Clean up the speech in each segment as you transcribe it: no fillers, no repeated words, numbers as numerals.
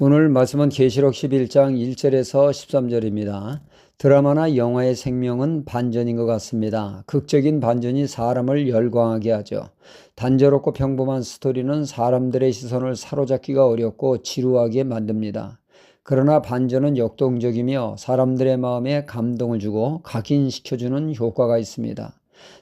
오늘 말씀은 계시록 11장 1절에서 13절입니다. 드라마나 영화의 생명은 반전인 것 같습니다. 극적인 반전이 사람을 열광하게 하죠. 단조롭고 평범한 스토리는 사람들의 시선을 사로잡기가 어렵고 지루하게 만듭니다. 그러나 반전은 역동적이며 사람들의 마음에 감동을 주고 각인시켜주는 효과가 있습니다.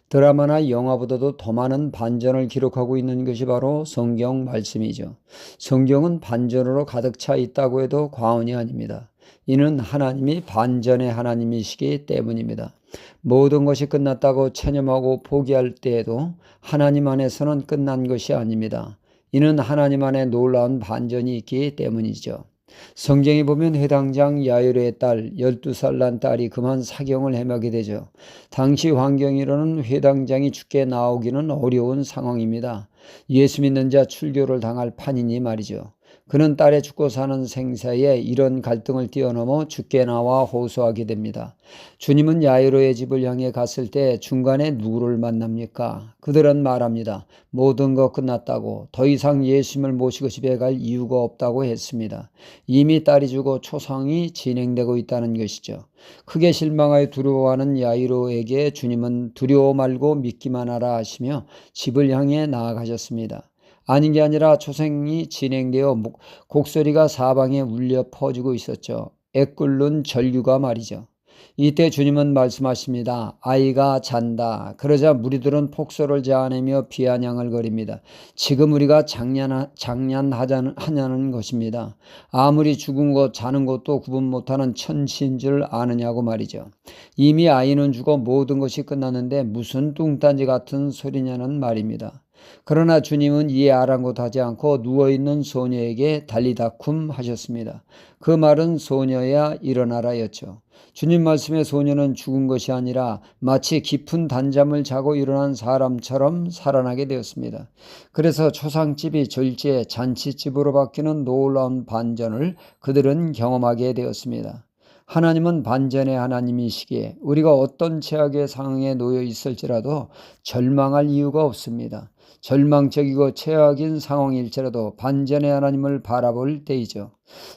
드라마나 영화보다도 더 많은 반전을 기록하고 있는 것이 바로 성경 말씀이죠. 성경은 반전으로 가득 차 있다고 해도 과언이 아닙니다. 이는 하나님이 반전의 하나님이시기 때문입니다. 모든 것이 끝났다고 체념하고 포기할 때에도 하나님 안에서는 끝난 것이 아닙니다. 이는 하나님 안에 놀라운 반전이 있기 때문이죠. 성경에 보면 회당장 야이로의 딸 12살 난 딸이 그만 사경을 헤매게 되죠. 당시 환경으로는 회당장이 죽게 나오기는 어려운 상황입니다. 예수 믿는 자 출교를 당할 판이니 말이죠. 그는 딸의 죽고 사는 생사에 이런 갈등을 뛰어넘어 죽게 나와 호소하게 됩니다. 주님은 야이로의 집을 향해 갔을 때 중간에 누구를 만납니까? 그들은 말합니다. 모든 것 끝났다고, 더 이상 예수님을 모시고 집에 갈 이유가 없다고 했습니다. 이미 딸이 죽어 초상이 진행되고 있다는 것이죠. 크게 실망하여 두려워하는 야이로에게 주님은 두려워 말고 믿기만 하라 하시며 집을 향해 나아가셨습니다. 아닌 게 아니라 초생이 진행되어 곡소리가 사방에 울려 퍼지고 있었죠. 애끓는 전류가 말이죠. 이때 주님은 말씀하십니다. 아이가 잔다. 그러자 무리들은 폭소를 자아내며 비아냥을거립니다. 지금 우리가 장난하냐는 것입니다. 아무리 죽은 것 자는 것도 구분 못하는 천시인 줄 아느냐고 말이죠. 이미 아이는 죽어 모든 것이 끝났는데 무슨 뚱딴지 같은 소리냐는 말입니다. 그러나 주님은 이에 아랑곳하지 않고 누워있는 소녀에게 달리다쿰 하셨습니다. 그 말은 소녀야 일어나라였죠. 주님 말씀에 소녀는 죽은 것이 아니라 마치 깊은 단잠을 자고 일어난 사람처럼 살아나게 되었습니다. 그래서 초상집이 절제 잔치집으로 바뀌는 놀라운 반전을 그들은 경험하게 되었습니다. 하나님은 반전의 하나님이시기에 우리가 어떤 최악의 상황에 놓여 있을지라도 절망할 이유가 없습니다. 절망적이고 최악인 상황일지라도 반전의 하나님을 바라볼 때이죠.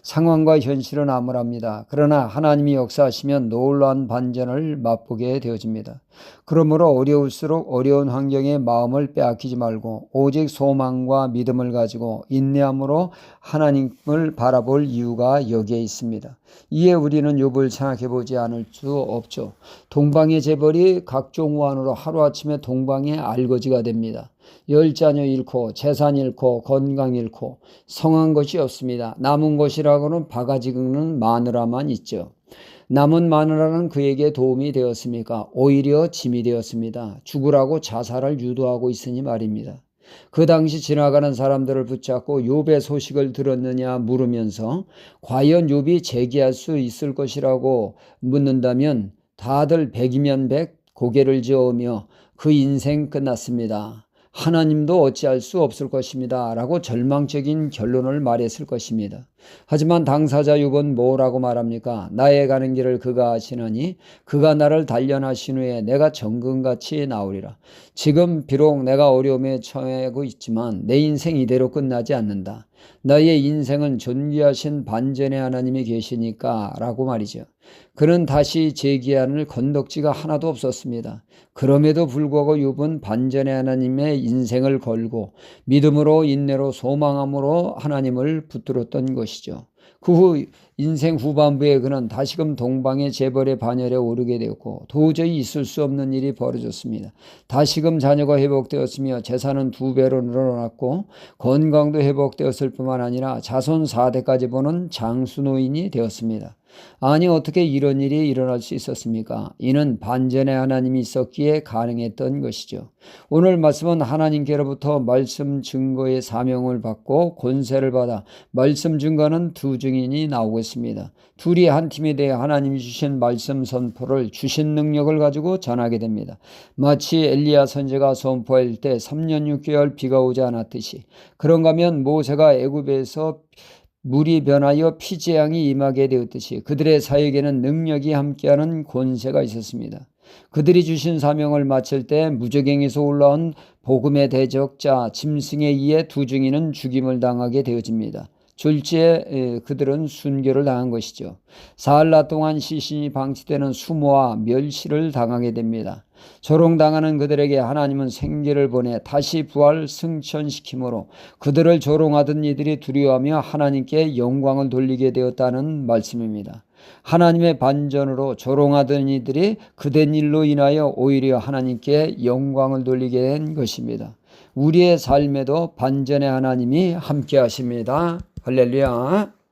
상황과 현실은 암울합니다. 그러나 하나님이 역사하시면 놀라운 반전을 맛보게 되어집니다. 그러므로 어려울수록 어려운 환경에 마음을 빼앗기지 말고 오직 소망과 믿음을 가지고 인내함으로 하나님을 바라볼 이유가 여기에 있습니다. 이에 우리는 욥을 생각해 보지 않을 수 없죠. 동방의 재벌이 각종 우환으로 하루아침에 동방의 알거지가 됩니다. 10자녀 잃고 재산 잃고 건강 잃고 성한 것이 없습니다. 남은 것이라고는 바가지 긁는 마누라만 있죠. 남은 마누라는 그에게 도움이 되었습니까? 오히려 짐이 되었습니다. 죽으라고 자살을 유도하고 있으니 말입니다. 그 당시 지나가는 사람들을 붙잡고 욥의 소식을 들었느냐 물으면서 과연 욥이 재기할 수 있을 것이라고 묻는다면 다들 100이면 100 고개를 저으며 그 인생 끝났습니다. 하나님도 어찌할 수 없을 것입니다. 라고 절망적인 결론을 말했을 것입니다. 하지만 당사자 욥은 뭐라고 말합니까? 나의 가는 길을 그가 아시나니 그가 나를 단련하신 후에 내가 정금같이 나오리라. 지금 비록 내가 어려움에 처하고 있지만 내 인생 이대로 끝나지 않는다. 너의 인생은 존귀하신 반전의 하나님이 계시니까 라고 말이죠. 그는 다시 재기한을 건덕지가 하나도 없었습니다. 그럼에도 불구하고 욥은 반전의 하나님의 인생을 걸고 믿음으로 인내로 소망함으로 하나님을 붙들었던 것이죠. 그 후 인생 후반부에 그는 다시금 동방의 재벌의 반열에 오르게 되었고 도저히 있을 수 없는 일이 벌어졌습니다. 다시금 자녀가 회복되었으며 재산은 2배로 늘어났고 건강도 회복되었을 뿐만 아니라 자손 4대까지 보는 장수노인이 되었습니다. 아니 어떻게 이런 일이 일어날 수 있었습니까? 이는 반전의 하나님이 있었기에 가능했던 것이죠. 오늘 말씀은 하나님께로부터 말씀 증거의 사명을 받고 권세를 받아 말씀 증거하는 두 증인이 나오고 있습니다. 둘이 한 팀이 되어 하나님이 주신 말씀 선포를 주신 능력을 가지고 전하게 됩니다. 마치 엘리야 선지자가 선포할 때 3년 6개월 비가 오지 않았듯이 그런가 하면 모세가 애굽에서 물이 변하여 피재앙이 임하게 되었듯이 그들의 사역에는 능력이 함께하는 권세가 있었습니다. 그들이 주신 사명을 마칠 때 무저갱에서 올라온 복음의 대적자 짐승에 의해 두 증인은 죽임을 당하게 되어집니다. 졸지에 그들은 순교를 당한 것이죠. 사흘날 동안 시신이 방치되는 수모와 멸시를 당하게 됩니다. 조롱당하는 그들에게 하나님은 생기를 보내 다시 부활 승천시키므로 그들을 조롱하던 이들이 두려워하며 하나님께 영광을 돌리게 되었다는 말씀입니다. 하나님의 반전으로 조롱하던 이들이 그된 일로 인하여 오히려 하나님께 영광을 돌리게 된 것입니다. 우리의 삶에도 반전의 하나님이 함께 하십니다. 할렐루야.